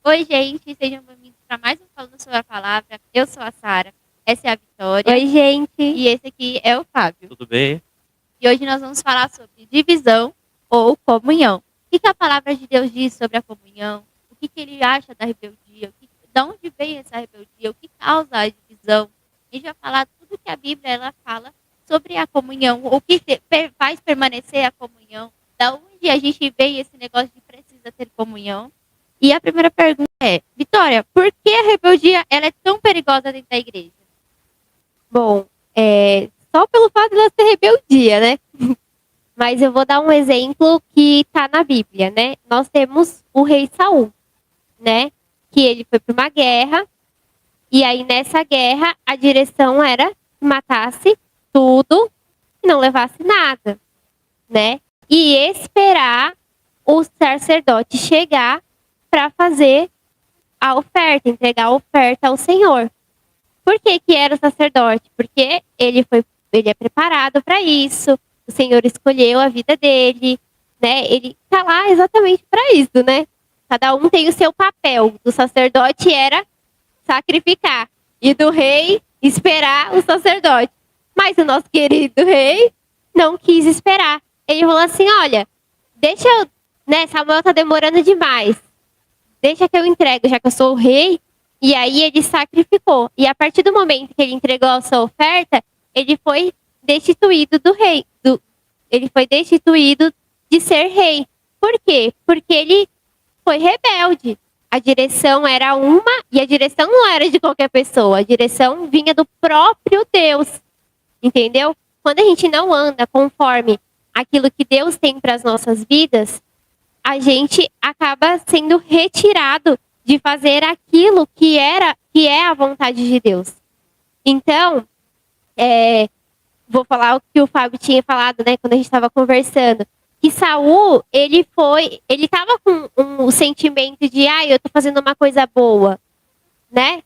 Oi, gente, sejam bem-vindos para mais um Falando sobre a Palavra. Eu sou a Sara, essa é a Vitória Oi, gente. e esse aqui é o Fábio. Tudo bem? E hoje nós vamos falar sobre divisão ou comunhão. O que a palavra de Deus diz sobre a comunhão? O que ele acha da rebeldia? De onde veio essa rebeldia? O que causa a divisão? A gente vai falar tudo que a Bíblia ela fala sobre a comunhão, o que faz permanecer a comunhão, da onde a gente veio esse negócio de precisa ter comunhão. E a primeira pergunta é, Vitória, por que a rebeldia ela é tão perigosa dentro da igreja? Bom, só pelo fato dela ser rebeldia, né? Mas eu vou dar um exemplo que tá na Bíblia, né? Nós temos o rei Saul, né? Que ele foi para uma guerra, e aí nessa guerra a direção era que matasse tudo e não levasse nada, né? E esperar o sacerdote chegar para fazer a oferta, entregar a oferta ao Senhor. Por que era o sacerdote? Porque ele é preparado para isso. O Senhor escolheu a vida dele, né? Ele tá lá exatamente para isso, né? Cada um tem o seu papel. Do sacerdote era sacrificar e do rei esperar o sacerdote. Mas o nosso querido rei não quis esperar. Ele falou assim: "Olha, deixa eu, né? Samuel tá demorando demais. Deixa que eu entrego, já que eu sou o rei." E aí ele sacrificou. E a partir do momento que ele entregou a sua oferta, ele foi destituído do rei. Ele foi destituído de ser rei. Por quê? Porque ele foi rebelde. A direção era uma, e a direção não era de qualquer pessoa. A direção vinha do próprio Deus. Entendeu? Quando a gente não anda conforme aquilo que Deus tem para as nossas vidas, a gente acaba sendo retirado de fazer aquilo que é a vontade de Deus. Então, vou falar o que o Fábio tinha falado, né, quando a gente estava conversando, que Saul, ele estava com um sentimento de, eu tô fazendo uma coisa boa, né?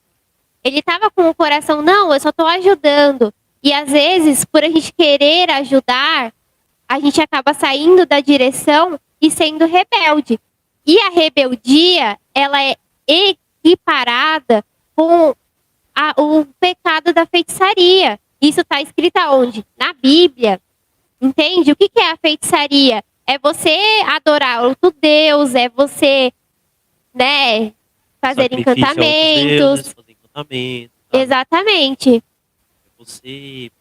Ele estava com o coração, não, eu só tô ajudando. E às vezes, por a gente querer ajudar, a gente acaba saindo da direção e sendo rebelde. E a rebeldia, ela é equiparada com o pecado da feitiçaria. Isso está escrito aonde? Na Bíblia. Entende? O que é a feitiçaria? É você adorar outro Deus, é você, né, fazer encantamentos. Fazer encantamento, tá? Exatamente. É você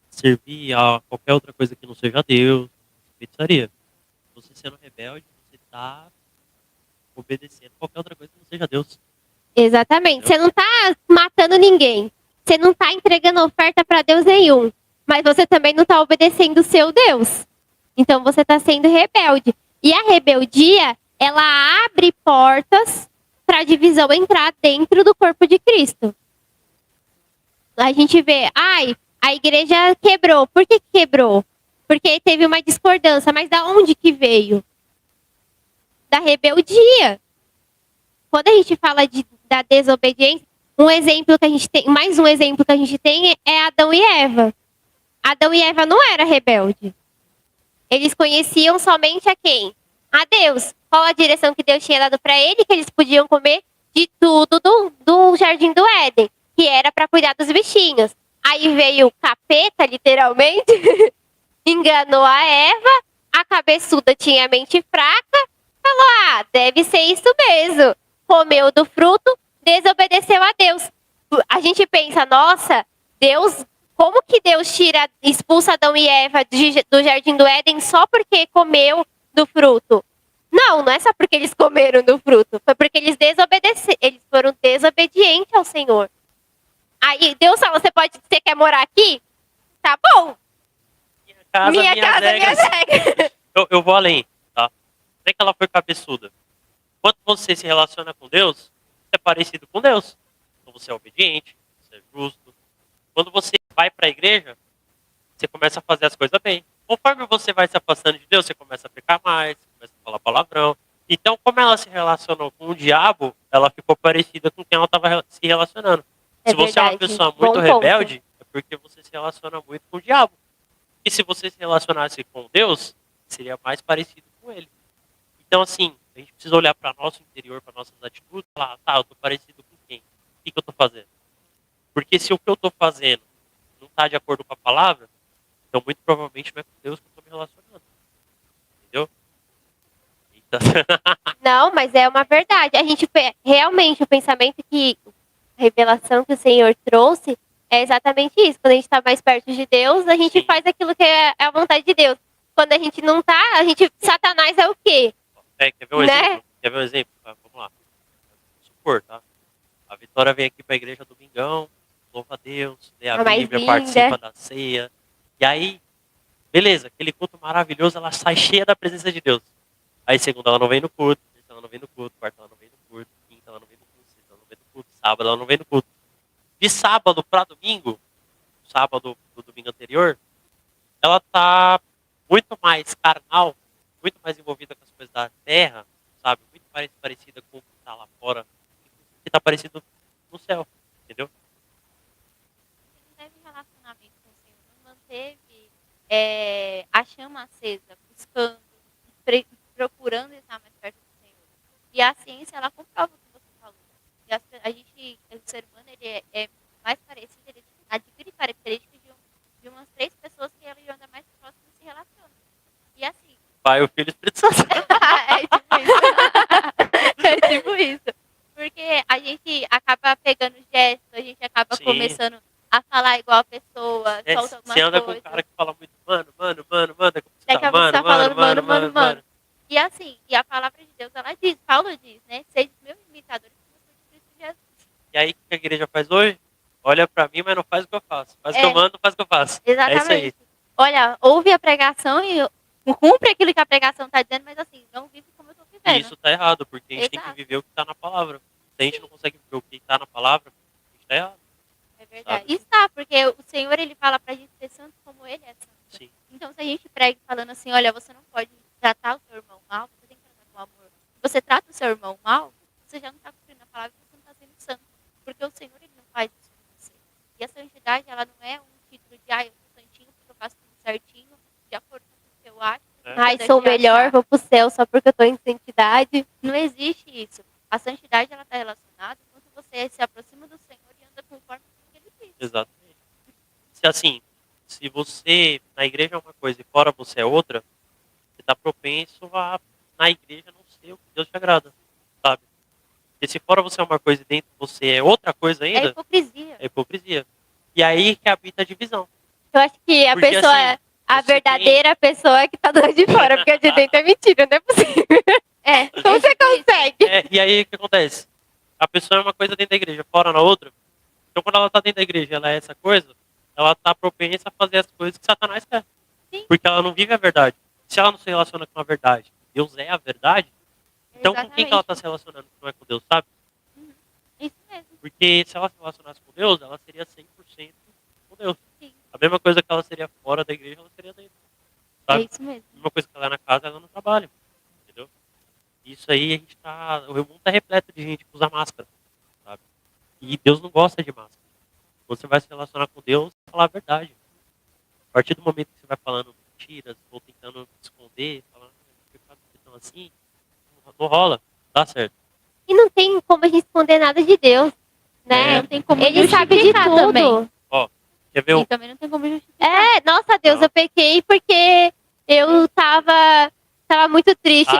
servir a qualquer outra coisa que não seja Deus, feitiçaria. Você sendo rebelde, você está obedecendo qualquer outra coisa que não seja Deus. Exatamente. Você não está matando ninguém. Você não está entregando oferta para Deus nenhum. Mas você também não está obedecendo o seu Deus. Então você está sendo rebelde. E a rebeldia, ela abre portas para a divisão entrar dentro do corpo de Cristo. A gente vê, a igreja quebrou. Por que quebrou? Porque teve uma discordância. Mas da onde que veio? Da rebeldia. Quando a gente fala da desobediência, mais um exemplo que a gente tem é Adão e Eva. Adão e Eva não eram rebeldes. Eles conheciam somente a quem? A Deus. Qual a direção que Deus tinha dado para ele? Que eles podiam comer de tudo do jardim do Éden, que era para cuidar dos bichinhos. Aí veio o capeta, literalmente, enganou a Eva, a cabeçuda tinha a mente fraca, falou, deve ser isso mesmo. Comeu do fruto, desobedeceu a Deus. A gente pensa, nossa, Deus, como que Deus expulsa Adão e Eva do jardim do Éden só porque comeu do fruto? Não é só porque eles comeram do fruto, foi porque eles foram desobedientes ao Senhor. Aí Deus fala, você quer morar aqui? Tá bom. Minha casa, minhas regras. Eu vou além, tá? Não é que ela foi cabeçuda. Quando você se relaciona com Deus, você é parecido com Deus. Então você é obediente, você é justo. Quando você vai para a igreja, você começa a fazer as coisas bem. Conforme você vai se afastando de Deus, você começa a pecar mais, começa a falar palavrão. Então, como ela se relacionou com o diabo, ela ficou parecida com quem ela estava se relacionando. Se você é uma pessoa muito rebelde, é porque você se relaciona muito com o diabo. E se você se relacionasse com Deus, seria mais parecido com ele. Então, assim, A gente precisa olhar para nosso interior, para nossas atitudes e falar, tá, eu tô parecido com quem? O que eu tô fazendo? Porque se o que eu tô fazendo não tá de acordo com a palavra, então muito provavelmente não é com Deus que eu tô me relacionando. Entendeu? Então, Não, mas é uma verdade. A gente realmente o pensamento que a revelação que o Senhor trouxe é exatamente isso. Quando a gente está mais perto de Deus, a gente Sim. faz aquilo que é a vontade de Deus. Quando a gente não tá, Satanás é o quê? quer ver um Né? exemplo? Quer ver um exemplo? Ah, vamos lá. Vamos supor, tá? A Vitória vem aqui para a igreja domingão, louva a Deus, lê a A mais Bíblia, linda. participa da ceia. E aí, beleza, aquele culto maravilhoso, ela sai cheia da presença de Deus. Aí segunda ela não vem no culto, terça ela não vem no culto, quarta ela não vem no culto, quinta ela não vem no culto, sexta ela não vem no culto, sábado ela não vem no culto. De sábado para domingo, sábado do domingo anterior, ela tá muito mais carnal, muito mais envolvida com as coisas da terra, sabe? Muito mais parecida com o que tá lá fora, que tá parecido no céu, entendeu? Não teve relacionamento com o Senhor, não manteve a chama acesa, buscando, procurando estar mais perto do Senhor. E a ciência, ela comprova o que você falou. E o ser humano, ele é mais parecido, ele adquire características de umas 3 pessoas que ele anda mais próximo e se relaciona. E assim, Pai, o Filho e o Espírito Santo. é tipo isso. É tipo isso. Porque a gente acaba pegando gestos, a gente acaba Sim. começando a falar igual a pessoa, É, solta algumas você anda com coisas. um cara que fala muito, mano, daqui Daqui a pouco você tá falando mano. E assim, e a palavra de Deus, ela diz, Paulo diz, né? Seja meus imitadores como eu sou de Cristo Jesus. E aí, o que a igreja faz hoje? Olha pra mim, mas não faz o que eu faço. Faz o que É. eu mando, não faz o que eu faço. Exatamente. É isso aí. Olha, ouve a pregação e cumpre aquilo que a pregação tá dizendo, mas assim, não vive como eu tô E vivendo. isso tá errado, porque a gente tem Exato. que viver o que tá na palavra. Se a gente não consegue viver o que tá na palavra, a gente tá errado. É verdade. Sabe? Está, porque o Senhor, ele fala pra gente ser santo como ele é santo. Sim. Então, se a gente prega falando assim, olha, você não pode tratar o seu irmão mal, você tem que tratar com amor. Se você trata o seu irmão mal, você já não está cumprindo a palavra, você não está sendo santo. Porque o Senhor, ele não faz isso com você. E a santidade, ela não é um título de, eu sou santinho porque eu faço tudo certinho, de acordo com o que eu acho. É. Ai, sou melhor, achar. vou pro céu só porque eu tô em santidade. Não existe isso. A santidade, ela está relacionada quando você se aproxima do Senhor e anda conforme o que ele diz. Exatamente. Se assim, se você na igreja é uma coisa e fora você é outra, você tá propenso a na igreja não ser o que Deus te agrada, sabe? Porque se fora você é uma coisa e dentro você é outra coisa É ainda, hipocrisia. é hipocrisia. E aí que habita a divisão. Eu acho que a Porque, pessoa, assim, a você verdadeira pessoa é que tá do lado de fora, porque a de dentro é mentira, não é possível. Como É você tipo isso. consegue? E aí o que acontece? A pessoa é uma coisa dentro da igreja, fora na outra. Então quando ela tá dentro da igreja, ela é essa coisa, ela tá propensa a fazer as coisas que Satanás quer. Sim. Porque ela não vive a verdade. Se ela não se relaciona com a verdade, Deus é a verdade, então com quem que ela tá se relacionando que não é com Deus, sabe? Isso mesmo. Porque se ela se relacionasse com Deus, ela seria 100% com Deus. Sim. A mesma coisa que ela seria fora da igreja, ela seria dentro. É Sabe? isso mesmo. A mesma coisa que ela é na casa, ela no trabalho. Entendeu? Isso aí a gente tá. O mundo tá repleto de gente que usa máscara. Sabe? E Deus não gosta de máscara. Você vai se relacionar com Deus e falar a verdade. A partir do momento que você vai falando mentiras, ou tentando esconder, falando então assim, não rola, dá certo. E não tem como a gente esconder nada de Deus, né? É. Não tem como Ele sabe de justificar tudo. também. Quer ver E um? também não tem como justificar. É, nossa Deus, Não. eu pequei porque eu tava muito triste.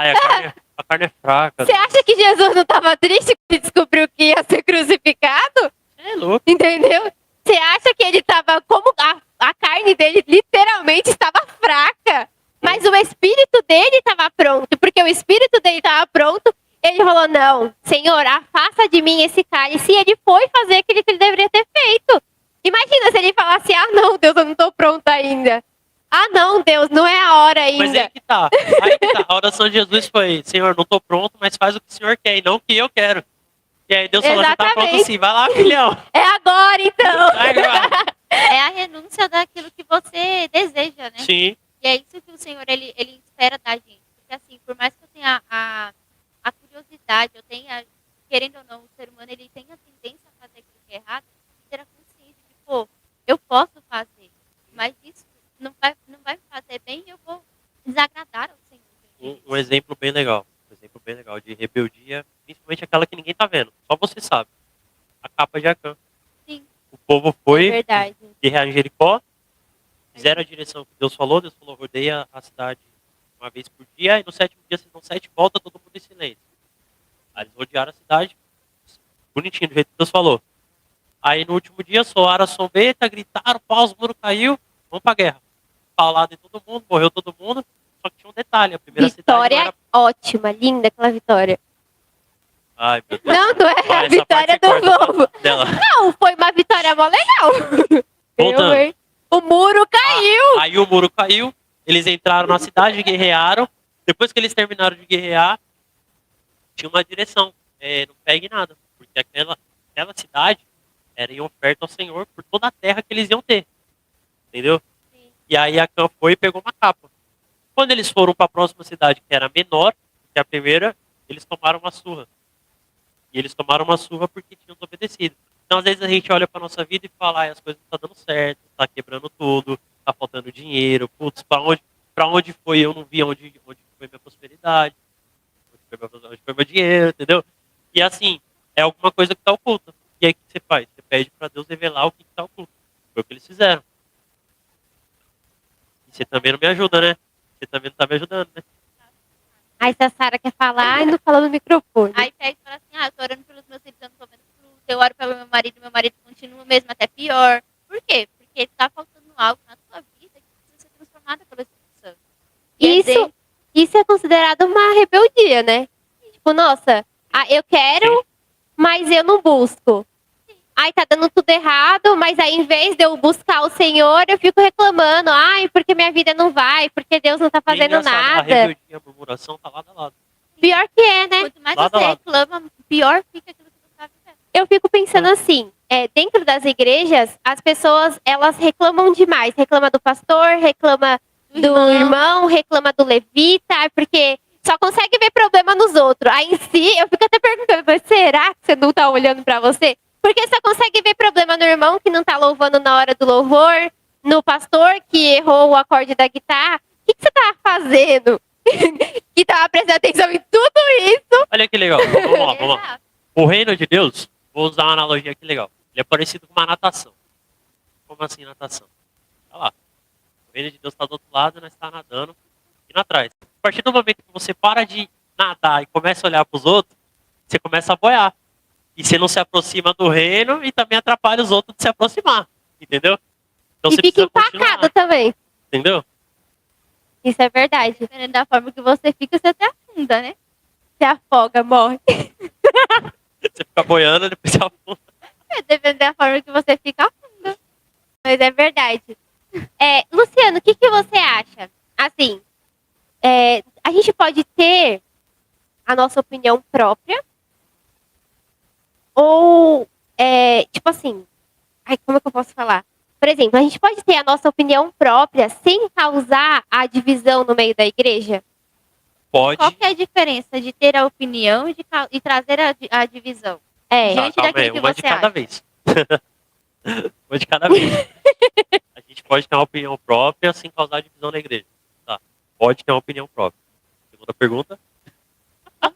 A carne é fraca. Você acha que Jesus não tava triste quando ele descobriu que ia ser crucificado? É louco. Entendeu? Você acha que ele tava como a carne dele literalmente estava fraca, mas o espírito dele estava pronto, porque o espírito dele estava pronto. Ele falou: "Não, Senhor, afasta de mim esse cálice." E ele foi fazer aquilo que ele deveria ter feito. Imagina se ele falasse: "Ah, não, Deus, eu não tô pronto ainda. Ah, não, Deus, não é a hora ainda." Mas aí que tá. A oração de Jesus foi: Senhor, não tô pronto, mas faz o que o Senhor quer e não o que eu quero. E aí Deus falou: você tá pronto Exatamente. sim, vai lá, filhão. É agora, então. Vai, vai. É a renúncia daquilo que você deseja, né? Sim, E é isso que o Senhor, ele espera da gente. Porque assim, por mais que eu tenha a curiosidade, eu tenha, querendo ou não, o ser humano, ele tem a tendência a fazer aquilo que é errado, e ter a consciência de, pô, eu posso fazer, mas isso não vai me fazer bem e eu vou desagradar ao Senhor. um exemplo bem legal. bem legal, de rebeldia, principalmente aquela que ninguém tá vendo, só você sabe. A capa de Acã. Sim. O povo É foi verdade. guerrear em Jericó, fizeram a direção que Deus falou rodeia a cidade uma vez por dia, e no sétimo dia vocês dão 7 voltas, todo mundo em silêncio. Aí eles rodearam a cidade, bonitinho, do jeito que Deus falou. Aí no último dia soaram a trombeta, gritaram, pau, os muros caiu, vamos pra guerra. Paulado em todo mundo, morreu todo mundo, só que tinha um detalhe, a primeira cidade não Vitória era... ótima, linda aquela vitória. Ai, meu Deus. Não, não é a Essa vitória parte do você corta povo. dela. Não, foi uma vitória mó legal. Voltando. Eu, hein? O muro caiu. Aí o muro caiu, eles entraram na cidade, guerrearam. Depois que eles terminaram de guerrear, tinha uma direção. Não pegue nada, porque aquela cidade era em oferta ao Senhor por toda a terra que eles iam ter. Entendeu? Sim. E aí Acã foi e pegou uma capa. Quando eles foram para a próxima cidade, que era menor que a primeira, eles tomaram uma surra. E eles tomaram uma surra porque tinham desobedecido. Então, às vezes, a gente olha para nossa vida e fala, as coisas não estão dando certo, está quebrando tudo, está faltando dinheiro, putz, para onde foi? Eu não vi onde foi minha prosperidade, onde foi meu dinheiro, entendeu? E assim, é alguma coisa que está oculta. E aí, o que você faz? Você pede para Deus revelar o que está oculto. Foi o que eles fizeram. E você também não me ajuda, né? Você também não está me ajudando, né? Aí se a Sara quer falar e não fala no microfone. Aí pega e fala assim, eu tô orando pelos meus filhos, eu não tô vendo fruto. Eu oro pelo meu marido continua mesmo, até pior. Por quê? Porque tá faltando algo na sua vida que precisa ser transformado pelo Espírito Santo. E Isso é considerado uma rebeldia, né? Tipo, nossa, eu quero, mas eu não busco. Ai, tá dando tudo errado, mas aí em vez de eu buscar o Senhor, eu fico reclamando. Ai, porque minha vida não vai, porque Deus não tá E é fazendo engraçado, A nada. rebeldia, a murmuração tá lado a lado. Pior que é, né? Quanto mais Lado a você lado. reclama, pior fica aquilo que você tá vivendo. Eu fico pensando assim, dentro das igrejas, as pessoas, elas reclamam demais. Reclama do pastor, reclama do irmão, reclama do levita, porque só consegue ver problema nos outros. Aí em si, eu fico até perguntando, mas será que você não tá olhando pra você? Porque só consegue ver problema no irmão que não tá louvando na hora do louvor, no pastor que errou o acorde da guitarra. O que você tava fazendo? Que tava prestando atenção em tudo isso. Olha que legal. Vamos lá, vamos lá. Exato. O reino de Deus, vou usar uma analogia aqui legal. Ele é parecido com uma natação. Como assim natação? Olha lá. O reino de Deus está do outro lado, nós está nadando indo atrás. A partir do momento que você para de nadar e começa a olhar para os outros, você começa a boiar. E você não se aproxima do reino e também atrapalha os outros de se aproximar. Entendeu? Então E você fica precisa continuar, empacado também. entendeu? Isso é verdade. Dependendo da forma que você fica, você até afunda, né? Você afoga, morre. Você fica boiando, depois você afunda. Dependendo da forma que você fica, afunda. Mas é verdade. Luciano, o que você acha? Assim, a gente pode ter a nossa opinião própria? Ou, tipo assim, como é que eu posso falar? Por exemplo, a gente pode ter a nossa opinião própria sem causar a divisão no meio da igreja? Pode. Qual que é a diferença de ter a opinião e trazer a divisão? É. Gente, Calma daquilo aí, que uma você de cada acha. vez. Uma de cada vez. A gente pode ter uma opinião própria sem causar divisão na igreja. Tá. Pode ter uma opinião própria. Segunda pergunta. Como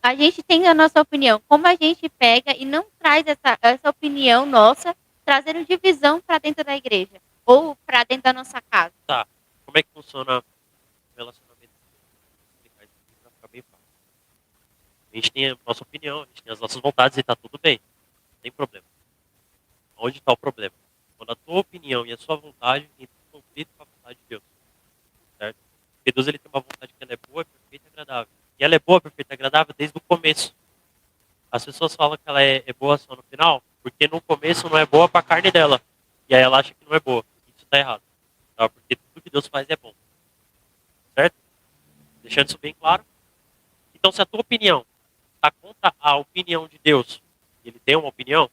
a gente tem a nossa opinião, como a gente pega e não traz essa opinião nossa, trazendo divisão para dentro da igreja ou para dentro da nossa casa. Tá. Como é que funciona o relacionamento? Vou explicar isso aqui pra ficar bem fácil. A gente tem a nossa opinião, a gente tem as nossas vontades e tá tudo bem. Não tem problema. Onde está o problema? Quando a tua opinião e a sua vontade entram em conflito com a vontade de Deus. Certo? Porque Deus ele tem uma vontade que ela é boa, perfeita e agradável. E ela é boa, perfeita e agradável desde o começo. As pessoas falam que ela é boa só no final, porque no começo não é boa para a carne dela. E aí ela acha que não é boa. Isso está errado. Tá? Porque tudo que Deus faz é bom. Certo? Deixando isso bem claro. Então, se a tua opinião está contra a opinião de Deus, e ele tem uma opinião,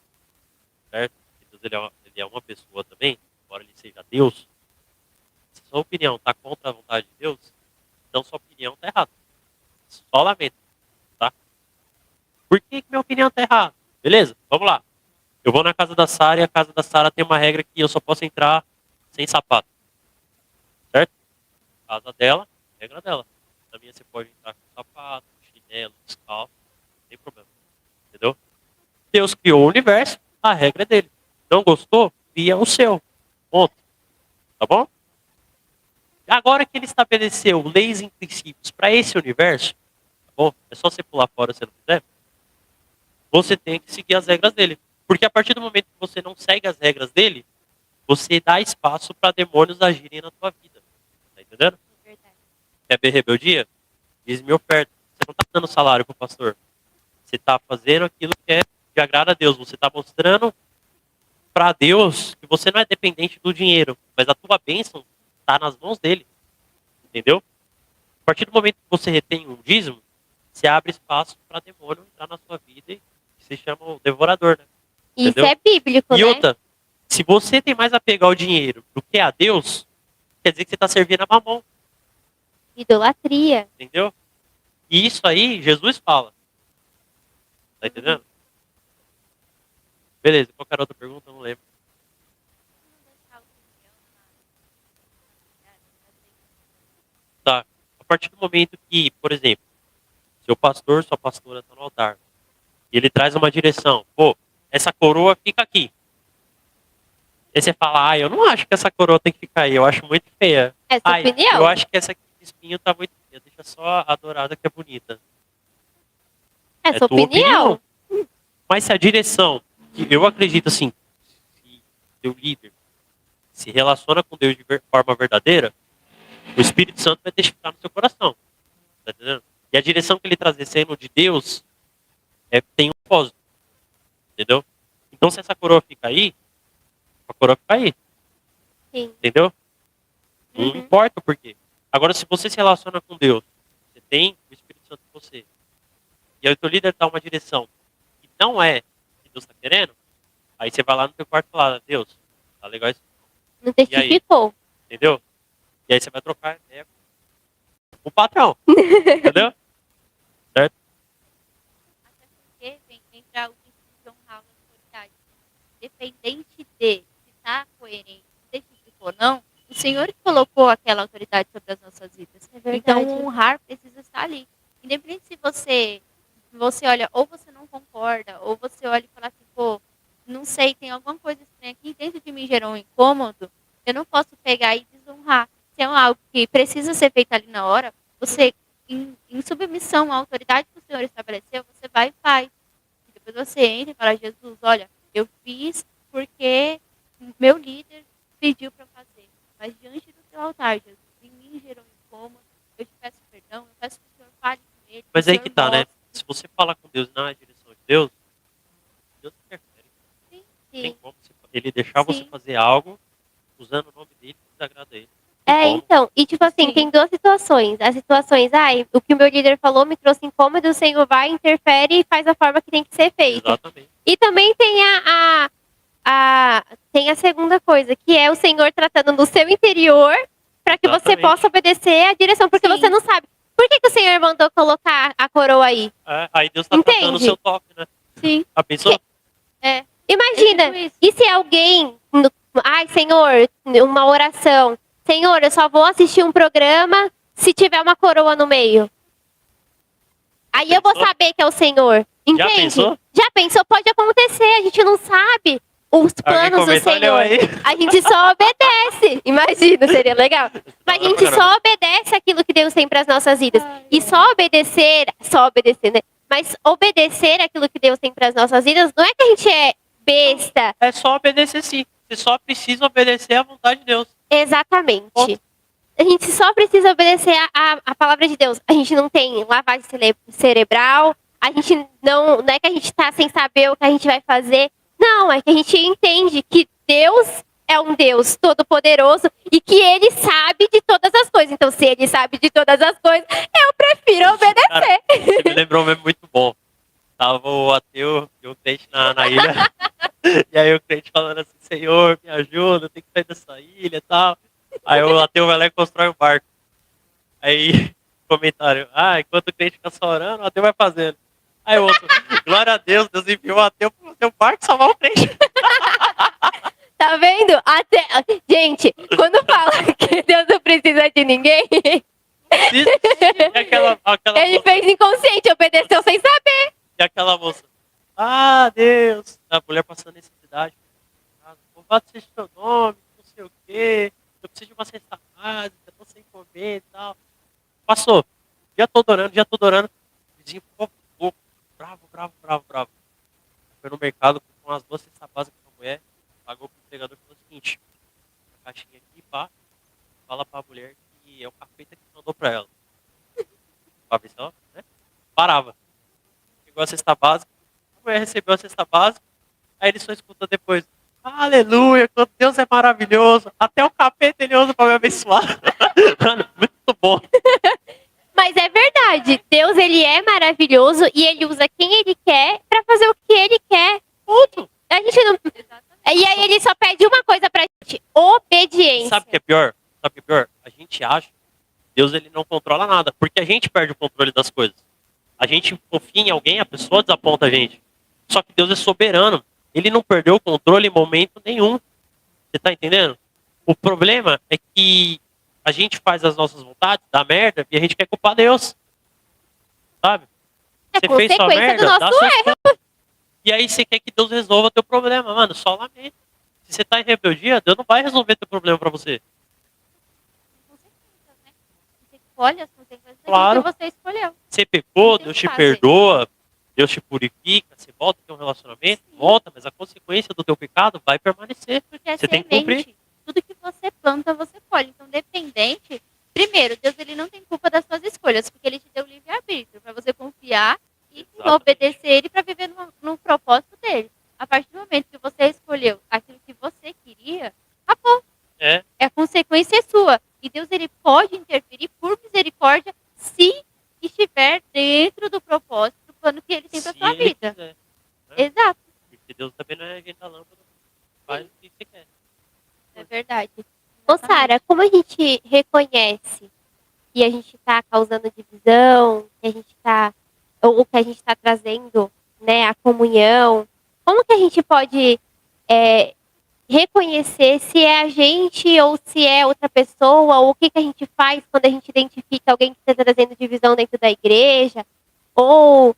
certo? Deus ele é uma pessoa também, embora ele seja Deus. Se sua opinião está contra a vontade de Deus, então sua opinião está errada. Só lamento, tá? Por que minha opinião está errada? Beleza? Vamos lá. Eu vou na casa da Sara e a casa da Sara tem uma regra que eu só posso entrar sem sapato. Certo? Casa dela, regra dela. Na minha você pode entrar com sapato, chinelo, descalço, não tem problema. Entendeu? Deus criou o universo, a regra é dele. Não gostou? Cria o seu. Ponto. Tá bom? Agora que ele estabeleceu leis e princípios para esse universo, tá bom? É só você pular fora se não quiser. Você tem que seguir as regras dele. Porque a partir do momento que você não segue as regras dele, você dá espaço para demônios agirem na tua vida. Tá entendendo? Verdade. Quer ver rebeldia? Diz-me oferta. Você não está dando salário pro pastor. Você está fazendo aquilo que agrada a Deus. Você está mostrando para Deus que você não é dependente do dinheiro, mas a tua bênção está nas mãos dele. Entendeu? A partir do momento que você retém um dízimo, você abre espaço para demônio entrar na sua vida e se chama o devorador, né? Isso Entendeu? é bíblico, E né? outra, se você tem mais apego ao dinheiro do que a Deus, quer dizer que você está servindo a mamão. Idolatria. Entendeu? E isso aí, Jesus fala. Tá entendendo? Beleza, qualquer outra pergunta? Eu não lembro. Tá. A partir do momento que, por exemplo, seu pastor, sua pastora está no altar, e ele traz uma direção, pô, essa coroa fica aqui. Aí você fala, eu não acho que essa coroa tem que ficar aí, eu acho muito feia. É sua opinião. Eu acho que essa aqui de espinho tá muito feia, deixa só a dourada que é bonita. É sua tua opinião. Mas se a direção, que eu acredito assim, se teu líder se relaciona com Deus de forma verdadeira, o Espírito Santo vai testificar no seu coração. Tá entendendo? E a direção que ele trazer sendo de Deus tem um propósito. Entendeu? Então se essa coroa fica aí, a coroa fica aí. Sim. Entendeu? Não Uhum. importa o porquê. Agora, se você se relaciona com Deus, você tem o Espírito Santo em você, e aí o teu líder dá uma direção que não é que Deus está querendo, aí você vai lá no teu quarto e fala, Deus, tá legal isso, Não testificou. entendeu? E aí você vai trocar ideia com o patrão, entendeu? Certo? Até porque entra o princípio de honrar a autoridade. Independente de se está coerente, se testificou ou não, o Senhor que colocou aquela autoridade sobre as nossas vidas. É verdade. Então, honrar precisa estar ali. Independente se você olha, ou você não concorda, ou você olha e fala assim, pô, não sei, tem alguma coisa estranha aqui dentro de mim, gerou um incômodo, eu não posso pegar e desonrar. Se é algo que precisa ser feito ali na hora, você, em submissão à autoridade que o Senhor estabeleceu, você vai e faz. E depois você entra e fala, Jesus, olha, eu fiz porque meu líder pediu para fazer. Mas diante do teu altar, Jesus, em mim gerou um incômodo, eu te peço perdão, eu peço que o Senhor fale com ele. Mas o aí Senhor que tá, né? mostre. Se você falar com Deus na direção de Deus, Deus interfere. Sim, Tem sim. como ele deixar você Sim. fazer algo usando o nome dele que desagrada a ele. É, Como? então, e tipo assim, Sim. tem duas situações. As situações, o que o meu líder falou me trouxe incômodo, o Senhor vai, interfere e faz a forma que tem que ser feito. Exatamente. E também tem tem a segunda coisa, que é o Senhor tratando do seu interior para que você Exatamente. possa obedecer a direção, porque Sim. você não sabe. Por que o Senhor mandou colocar a coroa aí? Aí Deus tá Entende? tratando o seu toque, né? Sim. A pessoa É. Imagina, É tipo isso. e se alguém, Senhor, uma oração, Senhor, eu só vou assistir um programa se tiver uma coroa no meio. Aí eu vou pensou? saber que é o Senhor. Entende? pensou? Já pensou? Pode acontecer, a gente não sabe os Alguém planos do comentou, olha eu Senhor. aí. A gente só obedece. Imagina, seria legal. Mas a gente só obedece aquilo que Deus tem para as nossas vidas. E só obedecer, né? Mas obedecer aquilo que Deus tem para as nossas vidas não é que a gente é besta. É só obedecer sim. Você só precisa obedecer à vontade de Deus. Exatamente. Ponto. A gente só precisa obedecer a palavra de Deus. A gente não tem lavagem cerebral. A gente não é que a gente está sem saber o que a gente vai fazer. Não, é que a gente entende que Deus é um Deus todo-poderoso e que Ele sabe de todas as coisas. Então, se Ele sabe de todas as coisas, eu prefiro obedecer. Cara, você me lembrou mesmo muito bom. Tava o ateu e o crente na ilha. E aí o crente falando assim, Senhor, me ajuda, eu tenho que sair dessa ilha e tal. Aí o ateu vai lá e constrói um barco. Aí, comentário, enquanto o crente fica só orando, o ateu vai fazendo. Aí o outro, glória a Deus, Deus enviou o ateu para fazer o barco e salvar o crente. Tá vendo? Gente, quando fala que Deus não precisa de ninguém, E aquela Ele moça, fez inconsciente, obedeceu sem saber. e aquela moça. Ah, Deus. A mulher passando necessidade. Louvado seja o teu nome, não sei o quê. Eu preciso de uma cesta básica, tô sem comer e tal. Passou. Já tô adorando. O vizinho ficou louco. Bravo. Foi no mercado, com as duas cestas básicas pra mulher. Pagou pro entregador e falou o seguinte: a caixinha aqui, pá. Fala pra mulher que é o capeta que mandou pra ela. Pra ver se ela, né? Parava. Pegou a cesta básica. A mulher recebeu a cesta básica. Aí ele só escuta depois: aleluia, quanto Deus é maravilhoso. Até o capeta ele usa pra me abençoar. Mano, muito bom. Mas é verdade, Deus ele é maravilhoso e ele usa quem ele quer pra fazer o que ele quer. Ponto. A gente não. E aí ele só pede uma coisa pra gente: obediência. Sabe o que é pior? A gente acha que Deus ele não controla nada, porque a gente perde o controle das coisas. A gente confia em alguém, a pessoa desaponta a gente. Só que Deus é soberano. Ele não perdeu o controle em momento nenhum. Você tá entendendo? O problema é que a gente faz as nossas vontades, dá merda, e a gente quer culpar Deus. Sabe? É Você fez sua consequência do merda, dá nosso seus erro. pulos. E aí você quer que Deus resolva teu problema. Mano, só lamento. Se você tá em rebeldia, Deus não vai resolver teu problema pra você. Consequências, né? Você escolhe as consequências Claro. daquilo que você escolheu. Você pecou, Não tem Deus o te que fazer. perdoa, Deus te purifica, você volta a ter um relacionamento, Sim. volta, mas a consequência do teu pecado vai permanecer. Porque é Você tem que cumprir. semente. Tudo que você planta, você colhe. Então, dependente. Primeiro, Deus ele não tem culpa das suas escolhas, porque ele te deu livre-arbítrio para você confiar e Exatamente. obedecer ele para viver no propósito dele. A partir do momento que você escolheu aquilo que você queria, acabou. É, É a consequência sua. E Deus ele pode interferir por misericórdia se estiver dentro do propósito, do plano que ele tem para se sua ele vida. quiser. Né? Exato. Porque Deus também não é agenda lâmpada, faz o que você quer. É verdade. Ô, Exatamente. Sara, como a gente reconhece que a gente está causando divisão, que a gente tá, ou que a gente está trazendo, né, a comunhão, como que a gente pode reconhecer se é a gente ou se é outra pessoa, ou o que, que a gente faz quando a gente identifica alguém que está trazendo divisão dentro da igreja, ou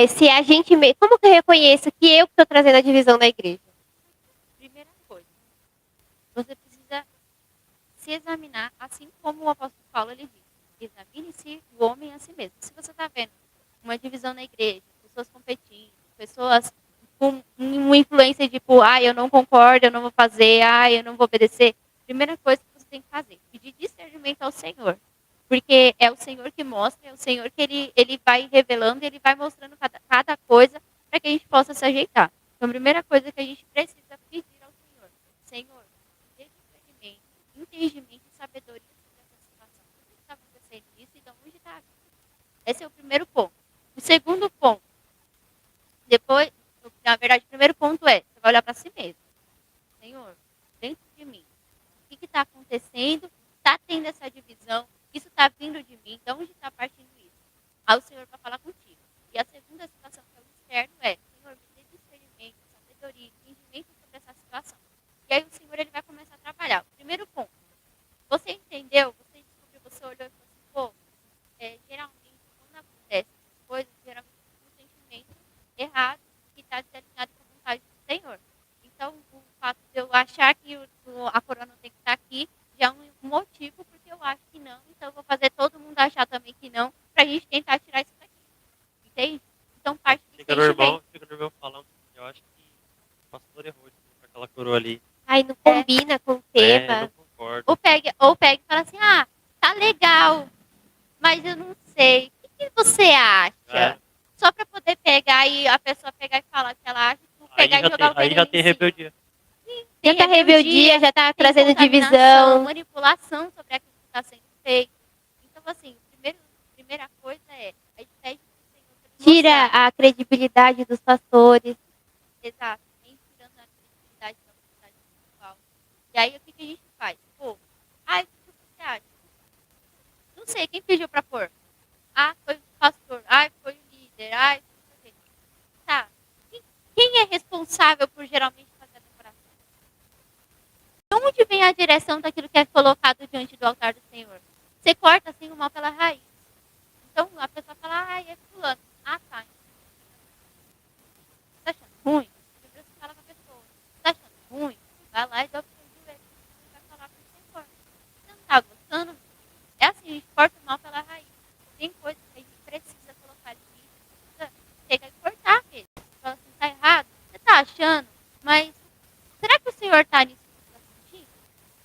se é a gente mesmo. Como que eu reconheço que eu estou trazendo a divisão da igreja? Primeira coisa, você precisa se examinar, assim como o apóstolo Paulo ele diz. Examine-se o homem a si mesmo. Se você está vendo uma divisão na igreja, pessoas competindo, pessoas com uma influência tipo, eu não concordo, eu não vou fazer, eu não vou obedecer. Primeira coisa que você tem que fazer, pedir discernimento ao Senhor. Porque é o Senhor que mostra, é o Senhor que ele vai revelando, ele vai mostrando cada coisa para que a gente possa se ajeitar. Então, a primeira coisa que a gente precisa pedir ao Senhor. Senhor, dê discernimento, entendimento e sabedoria sobre essa situação. Por que está acontecendo isso e de onde está? Esse é o primeiro ponto. O segundo ponto, depois, na verdade, o primeiro ponto é, você vai olhar para si mesmo. Senhor, dentro de mim, o que está acontecendo? Está tendo essa divisão? Isso está vindo de mim? De onde está partindo isso? Aí o Senhor vai falar contigo. E a segunda situação que é o externo é, Senhor, me dê discernimento, sabedoria, entendimento sobre essa situação. E aí o Senhor ele vai começar a trabalhar. O primeiro ponto, você entendeu? Você descobriu, você olhou e falou assim, geralmente, quando acontece essas coisas, geralmente é um sentimento errado que está desalinhado com a vontade do Senhor. Então, o fato de eu achar que a coroa não tem que estar aqui já é um motivo porque eu acho que não. Então, eu vou fazer todo mundo achar também que não, para a gente tentar tirar isso daqui. Entende? Então, parte do Chega no irmão falando, eu acho que o pastor errou de colocar aquela coroa ali. Ai, não combina com o tema. Não concordo. Ou pega e fala assim, tá legal, mas eu não sei. O que você acha? Só para poder pegar e a pessoa pegar e falar que ela acha, tu pegar e jogar o veneno Aí já tem em cima. rebeldia. Já tá rebeldia, já tá tem trazendo contaminação, divisão. manipulação sobre aquilo que está sendo feito. Então, assim, a primeira coisa é, a gente pede pro Senhor pra ele Tira mostrar. a credibilidade dos pastores. Exato, vem tirando a credibilidade da comunidade espiritual. E aí, o que a gente faz? Pô, o que você acha? Não sei, quem pediu pra pôr? Foi o pastor. Foi o líder. Não sei o quê. Tá. Quem é responsável por geralmente fazer a decoração? De onde vem a direção daquilo que é colocado diante do altar do Senhor? Você corta assim o mal pela raiz. Então a pessoa fala, ai, é fulano. Ah, tá. Tá achando ruim? Você fala com a pessoa. Tá achando ruim? Vai lá e dobra o seu joelho. Você vai falar pro Senhor. Você não tá gostando? É assim, a gente corta o mal pela raiz. Tem coisas que a gente precisa colocar ali. Precisa pegar e cortar mesmo. Você fala assim, tá errado? Você tá achando? Mas será que o Senhor tá nisso que você tá sentindo?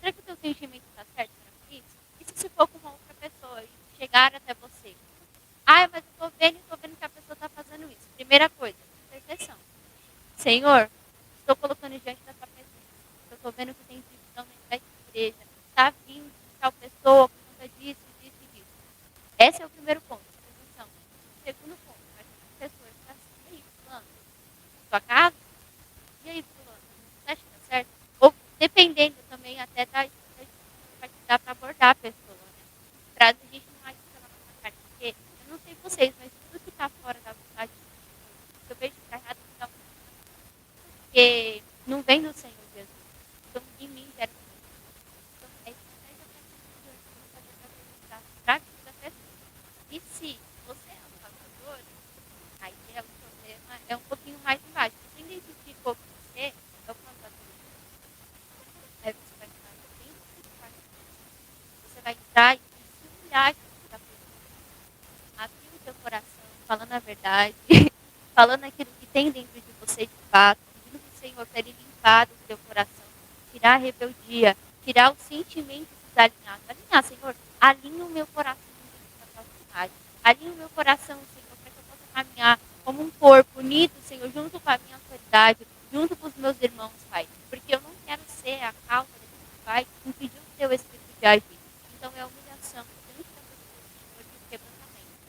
Será que o teu sentimento tá certo para isso? E se for com uma outra pessoa e chegar até você? Ah, mas eu tô vendo que a pessoa tá fazendo isso. Primeira coisa, intercessão. Senhor, estou colocando diante da tua presença. Eu estou vendo que tem divisão dentro da igreja. Está vindo tal pessoa por conta disso, disso e disso. Esse é o primeiro ponto, intercessão. O segundo ponto, vai ter uma pessoa que está assim, e aí, fulano, sua casa? E aí, fulano, você acha que tá certo? Ou, dependendo também até da estratégia que vai te dar para abordar a pessoa, né? Pra a gente não agir pela nossa carne. Porque, eu não sei vocês, mas tudo que está fora da vontade de Deus, que eu vejo que está errado, que tá porque não vem do Senhor Jesus. Então, em mim gera então, é estratégia para a vida da pessoa. E se você é um salvador, aí é o problema é um pouquinho mais embaixo. Você identificou que você é o salvador. Aí você vai entrar dentro do quarto. Você vai entrar e se humilhar diante da pessoa. Abrir o teu coração, falando a verdade, falando aquilo que tem dentro de você de fato. Senhor, para Ele limpar do teu coração, tirar a rebeldia, tirar os sentimentos desalinhados. Alinhar, Senhor, alinha o meu coração com a tua vontade. Alinha o meu coração, Senhor, para que eu possa caminhar como um corpo unido, Senhor, junto com a minha autoridade, junto com os meus irmãos, Pai. Porque eu não quero ser a causa daquilo, Pai, que impediu o teu Espírito de agir. Então é a humilhação, diante da pessoa, Senhor, e o quebrantamento.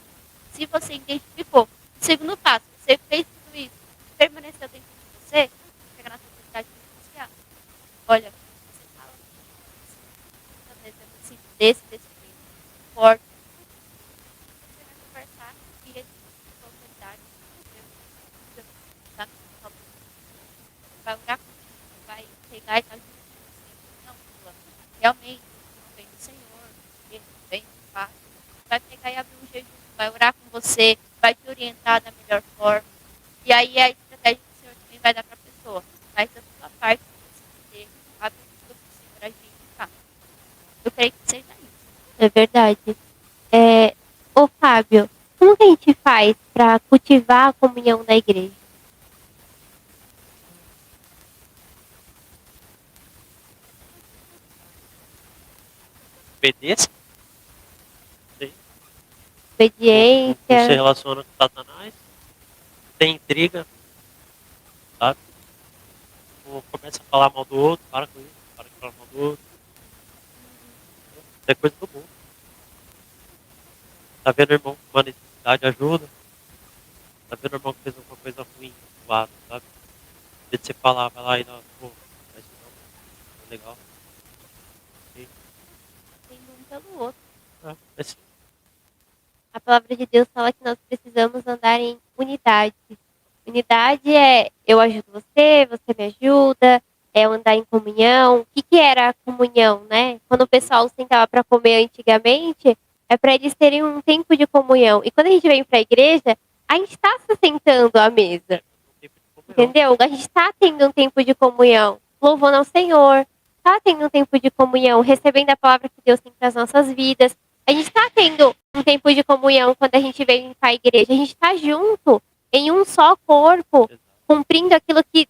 Se você identificou, o segundo passo, você fez tudo isso, permaneceu dentro de você, chega na sua autoridade social. Olha, você fala, muitas vezes eu me sinto desse jeito, forte. Você vai conversar e ele com sua autoridade, vai orar contigo, vai pegar e estar junto com você. Não, realmente, não vem do Senhor, ele não vem do Pai. Vai pegar e abrir um jejum, vai orar com você, vai te orientar da melhor forma. E aí a estratégia que o Senhor também vai dar para a pessoa. Faz a sua parte para você abre o Senhor agir de fato. Eu creio que seja isso. É verdade. Ô Fábio, como que a gente faz para cultivar a comunhão da igreja? Obedeça. Sim. Não se Obediência. relaciona com Satanás. Tem intriga, sabe? Ou começa a falar mal do outro, para com isso, para de falar mal do outro. Isso é coisa do mundo. Tá vendo o irmão com uma necessidade, ajuda. Tá vendo o irmão que fez alguma coisa ruim do lado, sabe? Em vez de você falar, vai lá e dá, pô, faz isso não, é legal. Sim. Sendo um pelo outro. É sim. A palavra de Deus fala que nós precisamos andar em unidade. Unidade é eu ajudo você, você me ajuda, é andar em comunhão. O que, que era a comunhão, né? Quando o pessoal sentava para comer antigamente, é para eles terem um tempo de comunhão. E quando a gente vem para a igreja, a gente está se sentando à mesa. Entendeu? A gente está tendo um tempo de comunhão, louvando ao Senhor, está tendo um tempo de comunhão, recebendo a palavra que Deus tem para as nossas vidas. A gente está tendo um tempo de comunhão quando a gente vem para a igreja. A gente está junto, em um só corpo, cumprindo aquilo que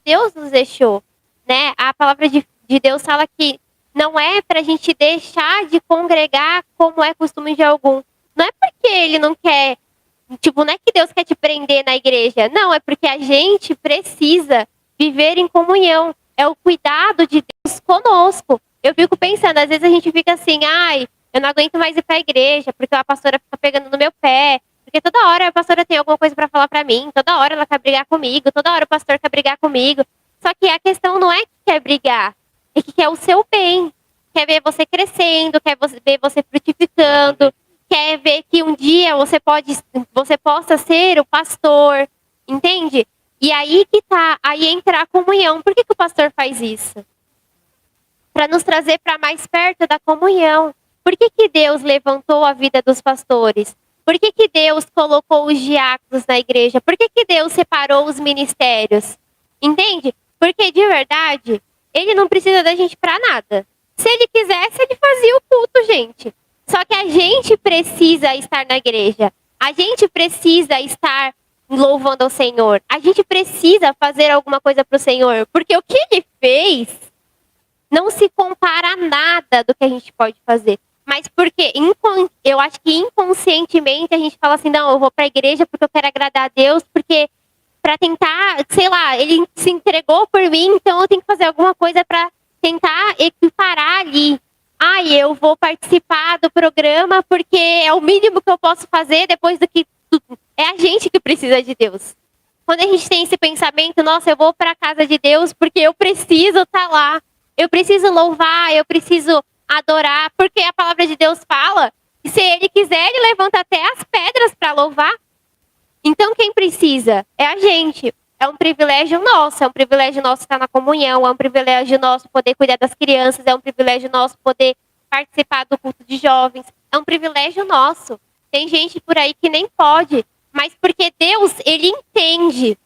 Deus nos deixou. Né? A palavra de Deus fala que não é para a gente deixar de congregar como é costume de algum. Não é porque ele não quer. Tipo, não é que Deus quer te prender na igreja. Não, é porque a gente precisa viver em comunhão. É o cuidado de Deus conosco. Eu fico pensando, às vezes a gente fica assim, ai, eu não aguento mais ir pra igreja, porque a pastora fica pegando no meu pé. Porque toda hora a pastora tem alguma coisa para falar para mim, toda hora ela quer brigar comigo, toda hora o pastor quer brigar comigo. Só que a questão não é que quer brigar, é que quer o seu bem. Quer ver você crescendo, quer ver você frutificando. Quer ver que um dia você possa ser o pastor, entende? E aí que tá, aí entra a comunhão. Por que o pastor faz isso? Para nos trazer para mais perto da comunhão. Por que que Deus levantou a vida dos pastores? Por que que Deus colocou os diáconos na igreja? Por que que Deus separou os ministérios? Entende? Porque de verdade, ele não precisa da gente para nada. Se ele quisesse, ele fazia o culto, gente. Só que a gente precisa estar na igreja. A gente precisa estar louvando ao Senhor. A gente precisa fazer alguma coisa para o Senhor. Porque o que ele fez não se compara a nada do que a gente pode fazer. Mas porque eu acho que inconscientemente a gente fala assim, não, eu vou para a igreja porque eu quero agradar a Deus, porque para tentar, sei lá, ele se entregou por mim, então eu tenho que fazer alguma coisa para tentar equiparar ali. Eu vou participar do programa porque é o mínimo que eu posso fazer depois do que é a gente que precisa de Deus. Quando a gente tem esse pensamento, nossa, eu vou para a casa de Deus porque eu preciso estar lá. Eu preciso louvar, eu preciso adorar, porque a palavra de Deus fala que se ele quiser, ele levanta até as pedras para louvar. Então quem precisa é a gente. É um privilégio nosso estar na comunhão, é um privilégio nosso poder cuidar das crianças, é um privilégio nosso poder participar do culto de jovens, é um privilégio nosso. Tem gente por aí que nem pode, mas porque Deus, ele entende,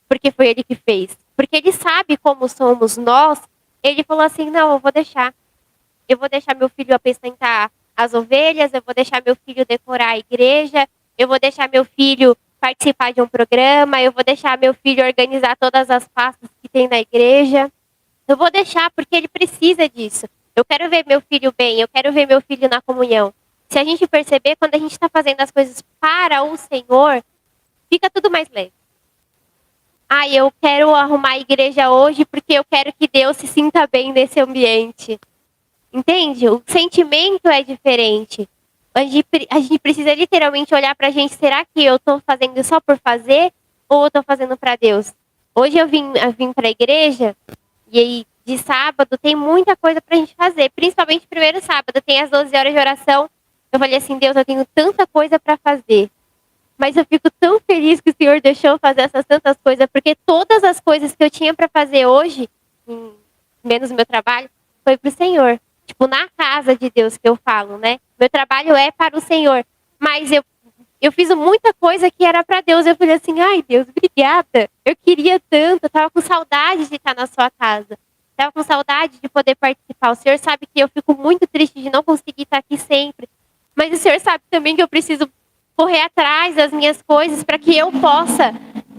porque foi ele que fez, porque ele sabe como somos nós, ele falou assim, não, eu vou deixar meu filho apacentar as ovelhas, eu vou deixar meu filho decorar a igreja, eu vou deixar meu filho participar de um programa, eu vou deixar meu filho organizar todas as pastas que tem na igreja. Eu vou deixar porque ele precisa disso. Eu quero ver meu filho bem, eu quero ver meu filho na comunhão. Se a gente perceber, quando a gente está fazendo as coisas para o Senhor, fica tudo mais leve. Eu quero arrumar a igreja hoje porque eu quero que Deus se sinta bem nesse ambiente. Entende? O sentimento é diferente. A gente precisa literalmente olhar pra gente, será que eu tô fazendo só por fazer ou eu tô fazendo para Deus? Hoje eu vim pra igreja e aí de sábado tem muita coisa pra gente fazer, principalmente primeiro sábado, tem as 12 horas de oração. Eu falei assim, Deus, eu tenho tanta coisa para fazer. Mas eu fico tão feliz que o Senhor deixou eu fazer essas tantas coisas, porque todas as coisas que eu tinha para fazer hoje, menos o meu trabalho, foi pro Senhor. Tipo, na casa de Deus que eu falo, né? Meu trabalho é para o Senhor. Mas eu fiz muita coisa que era para Deus. Eu falei assim, ai Deus, obrigada. Eu queria tanto, eu tava com saudade de estar na sua casa. Tava com saudade de poder participar. O Senhor sabe que eu fico muito triste de não conseguir estar aqui sempre. Mas o Senhor sabe também que eu preciso correr atrás das minhas coisas para que eu possa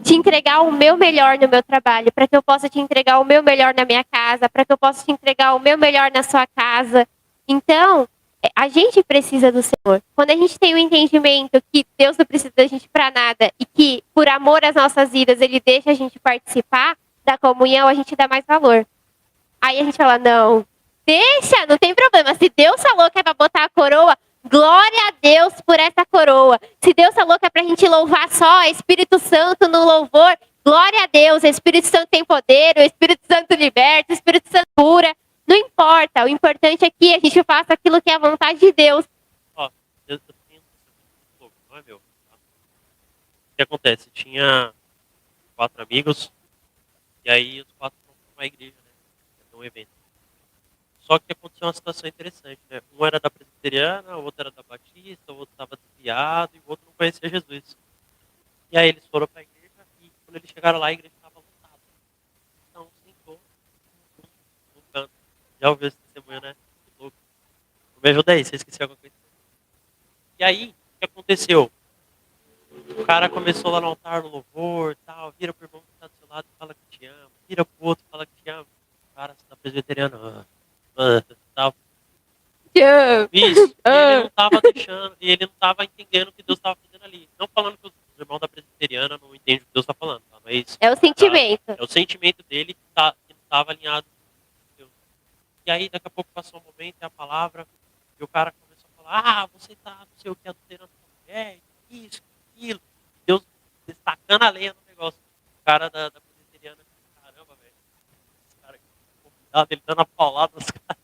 te entregar o meu melhor no meu trabalho, para que eu possa te entregar o meu melhor na minha casa, para que eu possa te entregar o meu melhor na sua casa. Então, a gente precisa do Senhor. Quando a gente tem o entendimento que Deus não precisa da gente para nada e que, por amor às nossas vidas, Ele deixa a gente participar da comunhão, a gente dá mais valor. Aí a gente fala, não, deixa, não tem problema. Se Deus falou que é para botar a coroa, glória a Deus por essa coroa. Se Deus falou que é pra gente louvar só Espírito Santo no louvor, glória a Deus. O Espírito Santo tem poder, o Espírito Santo liberta, o Espírito Santo cura. Não importa, o importante é que a gente faça aquilo que é a vontade de Deus. Eu tenho um pouco, não é meu? O que acontece? Tinha 4 amigos, e aí os 4 foram pra uma igreja, né? Um evento. Só que aconteceu uma situação interessante, né? Um era da presbiteriana, o outro era da batista, o outro estava desviado e o outro não conhecia Jesus. E aí eles foram para a igreja e quando eles chegaram lá, a igreja estava lotada. Então sentou no canto. Já ouviu esse testemunho, né? Que louco. Me ajuda aí, você esqueceu alguma coisa. E aí, o que aconteceu? O cara começou lá no altar, no louvor, tal, vira pro irmão que está do seu lado e fala que te ama, vira pro outro e fala que te ama. O cara da presbiteriana, tal. Isso. E ele não estava deixando, e ele não estava entendendo o que Deus estava fazendo ali. Não falando que os irmãos da presbiteriana não entendem o que Deus está falando, tá? Não é isso. É o sentimento. Tá? É o sentimento dele que não estava alinhado com Deus. E aí, daqui a pouco passou um momento, é a palavra, e o cara começou a falar, você tá, não sei o que, adulterando com a mulher, isso, aquilo. Deus destacando a lenha no negócio. O cara da presbiteriana, caramba, velho. Esse cara aqui, ele dando a paulada nos caras.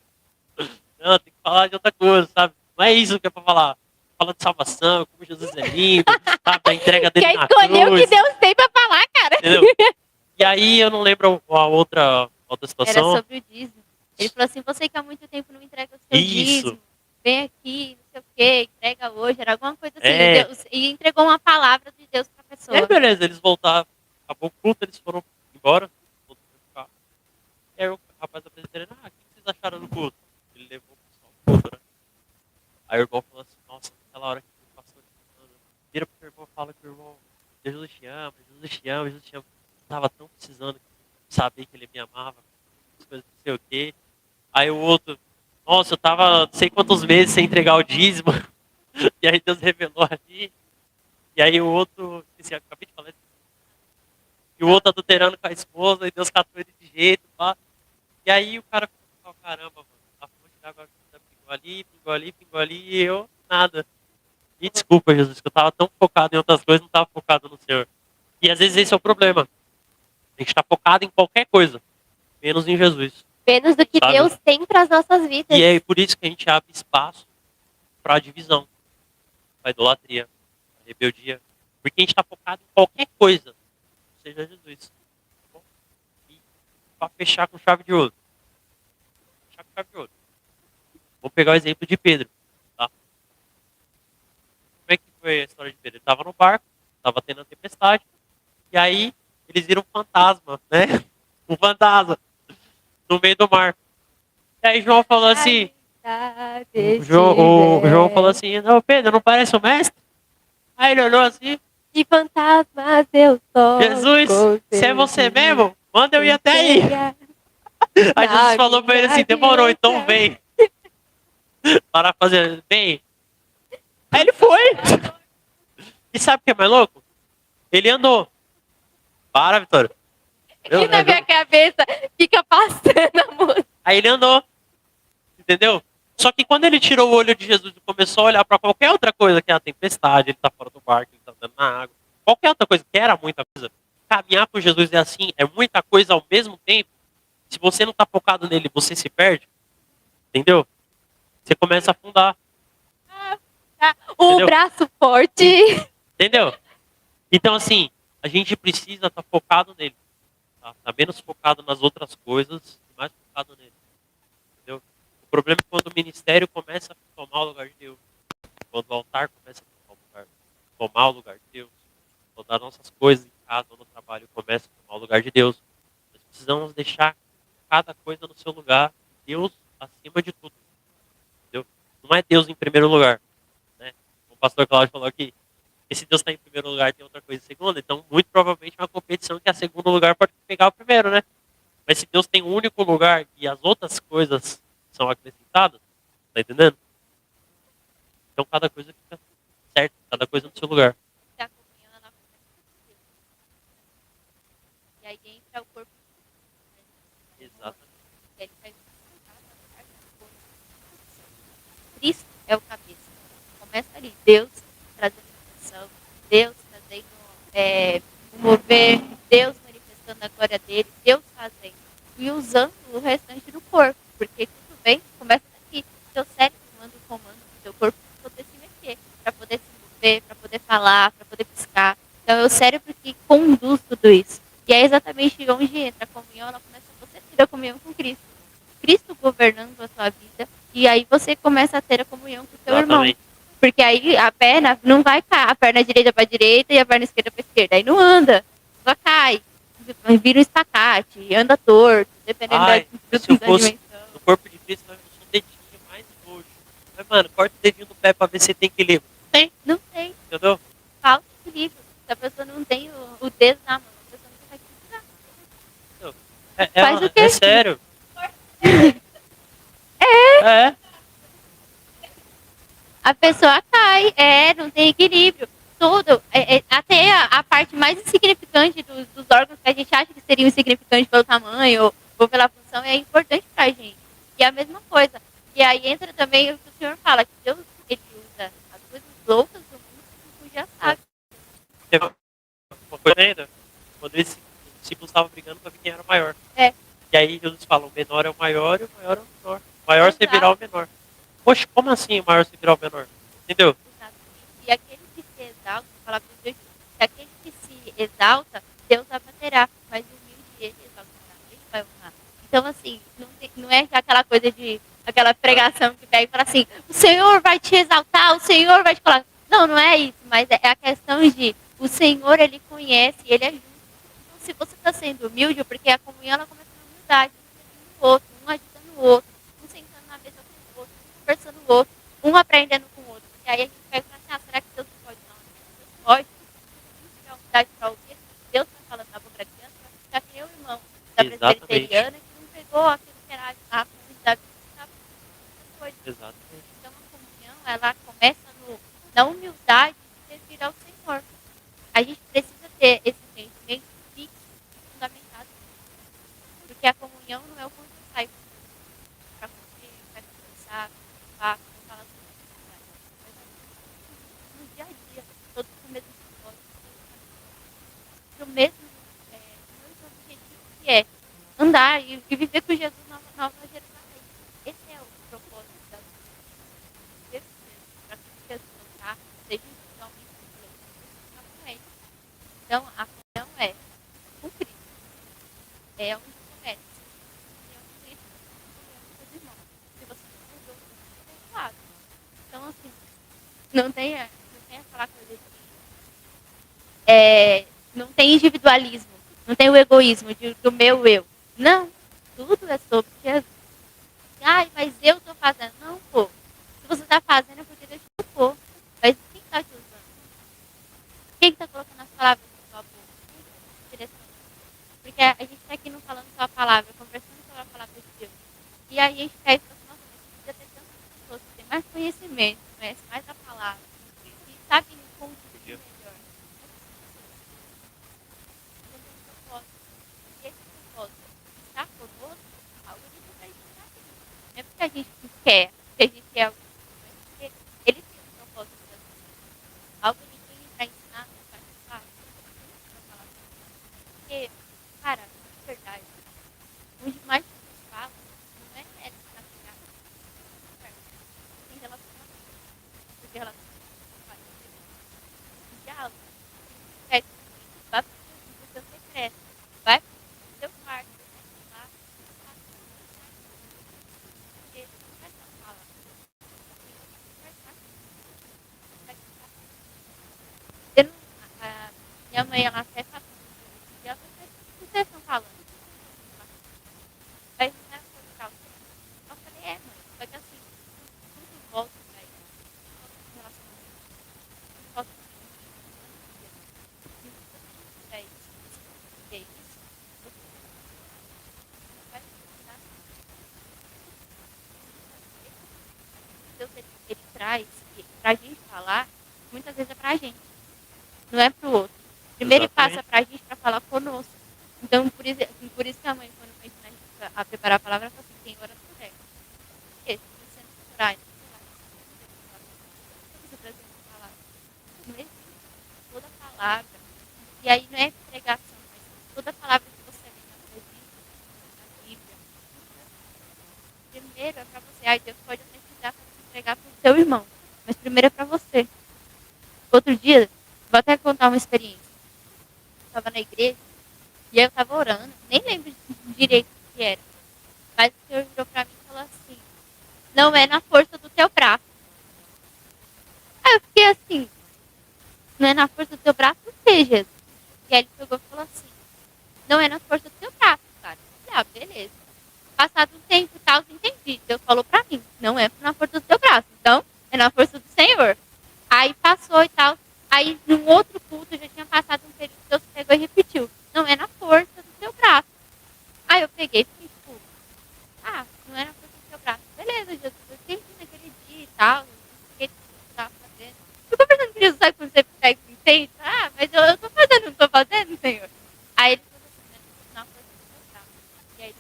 Não, tem que falar de outra coisa, sabe? Não é isso que é pra falar. Fala de salvação, como Jesus é lindo, sabe? Da entrega dele Quer na escolher cruz. o que Deus tem pra falar, cara. Entendeu? E aí, eu não lembro a outra Era situação. sobre o dízimo. Ele falou assim, você que há muito tempo não entrega o seu Isso. dízimo. vem aqui, não sei o quê, entrega hoje, era alguma coisa assim. É. Deus, e entregou uma palavra de Deus pra E pessoa. aí, beleza, eles voltaram, acabou o culto, eles foram embora. Voltou pro carro. E aí o rapaz apresentou, o que vocês acharam do culto? Ele levou o pessoal pro culto, né? Aí o irmão falou assim, nossa, naquela hora que o pastor vira pro irmão e fala que o irmão, Jesus te ama, Jesus te ama, Jesus te ama. Eu tava tão precisando saber que ele me amava, as coisas não sei o quê. Aí o outro, nossa, eu tava não sei quantos meses sem entregar o dízimo. E aí Deus revelou ali. E aí o outro, esqueci, acabei de falar isso. E o outro adulterando com a esposa, e Deus catou ele de jeito, pá. E aí o cara ficou, caramba, mano, a fonte d'água pingou ali, pingou ali, e eu, nada. E desculpa, Jesus, que eu tava tão focado em outras coisas, não tava focado no Senhor. E às vezes esse é o problema. A gente tá focado em qualquer coisa, menos em Jesus. Menos do que Sabe? Deus tem para as nossas vidas. E é por isso que a gente abre espaço pra divisão, pra idolatria, pra rebeldia. Porque a gente tá focado em qualquer coisa, não seja Jesus. Tá bom? E pra fechar com chave de ouro. Fechar com chave de ouro. Vou pegar o exemplo de Pedro. Tá? Como é que foi a história de Pedro? Ele estava no barco, estava tendo a tempestade, e aí eles viram um fantasma, né? Um fantasma no meio do mar. E aí João falou assim, o João falou assim, não, Pedro, não parece o mestre? Aí ele olhou assim, De fantasmas eu sou. Jesus, se é você mesmo, manda eu ir até aí. Aí Jesus falou pra ele assim, demorou, então vem. Para fazer bem. Aí ele foi. E sabe o que é mais louco? Ele andou. Para, Vitória. E na minha cabeça fica passando a música. Aí ele andou. Entendeu? Só que quando ele tirou o olho de Jesus e começou a olhar para qualquer outra coisa, que é a tempestade, ele tá fora do barco, ele tá andando na água, qualquer outra coisa, que era muita coisa, caminhar com Jesus é assim, é muita coisa ao mesmo tempo. Se você não tá focado nele, você se perde. Entendeu? Você começa a afundar. O Entendeu? braço forte. Entendeu? Então, assim, a gente precisa estar focado nele. Tá menos focado nas outras coisas e mais focado nele. Entendeu? O problema é quando o ministério começa a tomar o lugar de Deus. Quando o altar começa a tomar o lugar de Deus. Quando as nossas coisas em casa ou no trabalho começam a tomar o lugar de Deus. Nós precisamos deixar cada coisa no seu lugar. Deus acima de tudo. Entendeu? Não é Deus em primeiro lugar. Né? O pastor Cláudio falou aqui. Porque se Deus está em primeiro lugar, tem outra coisa em segundo. Então, muito provavelmente, é uma competição que a segundo lugar pode pegar o primeiro, né? Mas se Deus tem um único lugar e as outras coisas são acrescentadas, tá entendendo? Então, cada coisa fica certa, cada coisa no seu lugar. A comunhão, ela começa com Deus. E aí entra o corpo de Cristo, né? Exatamente. E aí ele faz cada parte do corpo. Cristo é o cabeça. Começa ali, Deus trazendo atenção, Deus trazendo o mover, Deus manifestando a glória dele, Deus fazendo. E usando o restante do corpo. Porque tudo bem, começa daqui. Seu cérebro manda o comando do seu corpo para poder se mexer, para poder se mover, para poder falar, para poder piscar. Então é o cérebro que conduz tudo isso. E é exatamente onde entra a comunhão, ela começa você ter a comunhão com Cristo. Cristo governando a sua vida. E aí você começa a ter a comunhão com o seu irmão. Exatamente. Porque aí a perna não vai cair, a perna direita para direita e a perna esquerda para esquerda. Aí não anda, só cai. Vira um espacate, anda torto, dependendo Ai, da se eu da fosse dimensão. no corpo de Cristo, eu sou um dedinho mais roxo. Mas, mano, corta o dedinho do pé pra ver se tem equilíbrio. Tem, Não tem, entendeu? falta equilíbrio. Se a pessoa não tem o dedo na mão, a pessoa não consegue segurar. Faz o quê? É sério. É. A pessoa cai, não tem equilíbrio. Tudo, até a parte mais insignificante dos órgãos que a gente acha que seriam insignificantes pelo tamanho ou pela função é importante pra gente. E a mesma coisa. E aí entra também o que o senhor fala, que Deus ele usa as coisas loucas do mundo que já sabe. Teve uma coisa ainda, quando os discípulos estavam brigando pra ver quem era o maior. É. E aí Jesus fala, o menor é o maior e o maior é o menor. O maior Exato. servirá ao menor. Poxa, como assim o maior servirá ao menor? Entendeu? Exatamente. E aquele que se exalta, falar com Deus, que aquele que se exalta, Deus abaterá, mas o humilde ele exaltará, ele vai honrar. Então, assim, não é aquela coisa de aquela pregação que pega e fala assim, o Senhor vai te exaltar, o Senhor vai te colocar. Não, não é isso, mas é a questão de o Senhor, ele conhece, ele é justo. Então, se você está sendo humilde, porque a comunhão ela começa na humildade, um servindo o outro, um ajudando o outro, um sentando na mesa com o outro, um conversando com o outro, um aprendendo com o outro. Porque aí a gente pega e fala assim, ah, será que Deus não pode? Não, Deus pode. Se tiver humildade para ouvir, Deus está falando na boca da criança, vai ficar que nem o irmão da Exatamente. presbiteriana que não pegou aquilo que era a comunidade que estava coisa. Exatamente. Então a comunhão, ela começa na humildade de servir ao Senhor. A gente precisa ter esse sentimento fixo, fundamentado. Porque a comunhão não é o quando eu saio para comer, para conversar, para falar sobre a mas no dia a dia, todos com o mesmo propósito, para o mesmo objetivo que é andar e viver com Jesus na nova Jerusalém. Esse é o propósito da vida. Para que Jesus andar, seja individualmente com ele. Então, a comunhão é com Cristo. É onde começa. É onde Cristo com seus irmãos. Se você não mudou, você está do lado. Então, assim, não tem aquela coisa de não tem individualismo, não tem o egoísmo do meu eu. Não, tudo é sobre Jesus. Ai, mas eu estou fazendo. Não, pô. Se você está fazendo é porque Deus te colocou. Mas quem está te usando? Quem está colocando as palavras na sua boca? Quem está te direcionando? Porque a gente está aqui não falando só a palavra, conversando sobre a palavra de Deus. E aí a gente quer isso, nossa, mas precisa ter tantas pessoas que têm mais conhecimento, conhecem mais a palavra, e sabem conduzir melhor. E esse propósito está conosco, algo a gente vai ensinar. Não é porque a gente quer, porque a gente quer algo, mas porque ele tem um propósito para nós. Algo a gente tem para ensinar, para participar, para falar. Porque, cara, de verdade, onde mais pessoas falam, não é na pegada, tem relacionamento. Porque relacionamento faz diálogo. Pede vai para o seu secreto, vai para o seu quarto, lá, porque não vai só falar. Eu não, minha mãe, ela até fala, e ela fala, o que vocês estão falando? Aí não é por causa. Eu falei, mãe, só que assim, tudo volta para isso. Em relação a volta para isso. E é isso. Você vai precisar. Deus, ele traz, pra gente falar, muitas vezes é pra gente. Não é pro outro. Primeiro ele passa pra gente pra falar conosco. Então, por isso que a mãe, quando foi ensinar a gente a preparar a palavra, ela falou assim, tem hora por regra. Por quê? Se você não orar, você precisa falar. Não existe toda palavra. E aí não é pregação, mas toda palavra que você lê na sua vida, na Bíblia. Primeiro é pra você. Aí Deus pode até te dar pra te entregar pro seu irmão. Mas primeiro é pra você. Outro dia, vou até contar uma experiência. Eu estava na igreja e eu estava orando, nem lembro direito o que era. Mas o Senhor virou para mim e falou assim, não é na força do teu braço. Aí eu fiquei assim, não é na força do teu braço, não sei, Jesus. E aí ele pegou e falou assim, não é na força do teu braço, cara. Eu falei, beleza. Passado um tempo e tal, entendi. Deus falou para mim, não é na força do teu braço. Então, é na força do Senhor. Aí passou e tal. Aí, num outro culto, já tinha passado um período que Deus pegou e repetiu. Não é na força do seu braço. Aí eu peguei e fiquei tipo, não é na força do seu braço. Beleza, Jesus, eu entendi naquele dia e tal. O que você estava fazendo. Ficou pensando que Jesus sabe quando você pega e entende? Mas eu tô fazendo, não tô fazendo, Senhor. Aí ele falou assim, não é na força do seu braço. E aí ele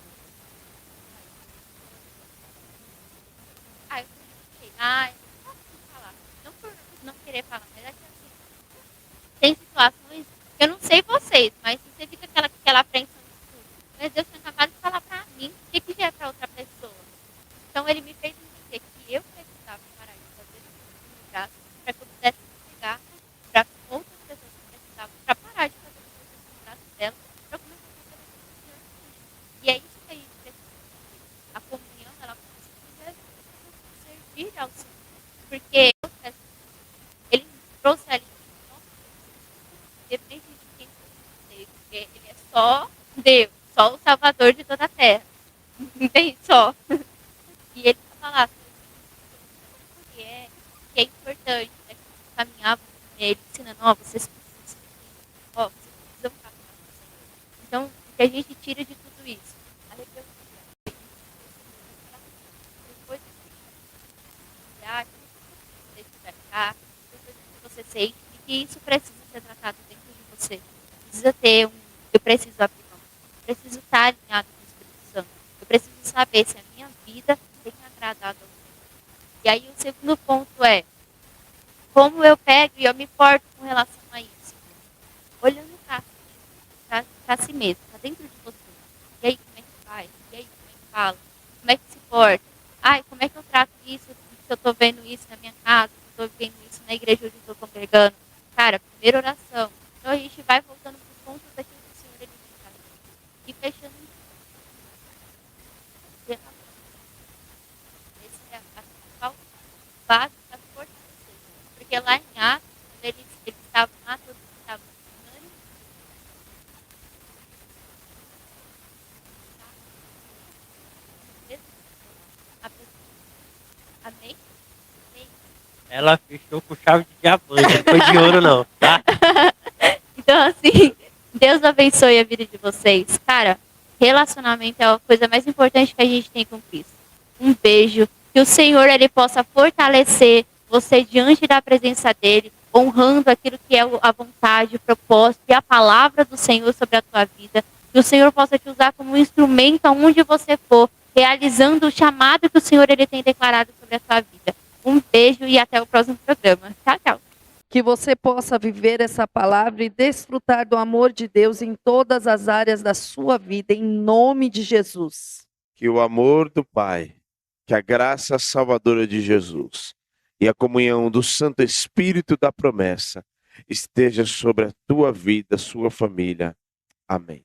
eu fiquei, eu não posso falar. Não por não querer falar, mas é que assim, tem situações que eu não sei vocês, mas você fica aquela apreensão de tudo. Mas Deus foi capaz de falar pra só o Salvador de toda a Terra. Entende? Só. E ele vai falar que é importante, né? Que caminhavam com ele, ensinando, ó, vocês precisam, ó, vocês precisam caminhar com o Senhor. Então, o que a gente tira de tudo isso? A rebeldia. Depois você acha, você estiver cá, depois que você sente que isso precisa ser tratado dentro de você. Precisa ter eu preciso abrir mão. Eu preciso estar alinhado com o Espírito Santo. Eu preciso saber se a minha vida tem agradado ao Senhor. E aí o segundo ponto é como eu pego e eu me porto com relação a isso. Olhando para si mesmo, para dentro de você. E aí como é que faz? E aí como é que fala? Como é que se porta? Ai, como é que eu trato isso? Se eu estou vendo isso na minha casa, se eu estou vendo isso na igreja onde eu estou congregando. Cara, primeira oração. Então a gente vai voltando para os pontos daquilo que o Senhor ele tem fazer. E fechando em esse é a principal base para fortalecer. Porque lá em Atos, quando eles estavam lá, todos estavam unânimes. Amém? Amém? Ela fechou com chave de diamante, não foi de ouro não, tá? Então, assim, Deus abençoe a vida de vocês. Cara, relacionamento é a coisa mais importante que a gente tem com Cristo. Um beijo. Que o Senhor ele possa fortalecer você diante da presença dele, honrando aquilo que é a vontade, o propósito e a palavra do Senhor sobre a tua vida. Que o Senhor possa te usar como um instrumento aonde você for, realizando o chamado que o Senhor ele tem declarado sobre a tua vida. Um beijo e até o próximo programa. Tchau, tchau. Que você possa viver essa palavra e desfrutar do amor de Deus em todas as áreas da sua vida, em nome de Jesus. Que o amor do Pai, que a graça salvadora de Jesus e a comunhão do Santo Espírito da promessa esteja sobre a tua vida, sua família. Amém.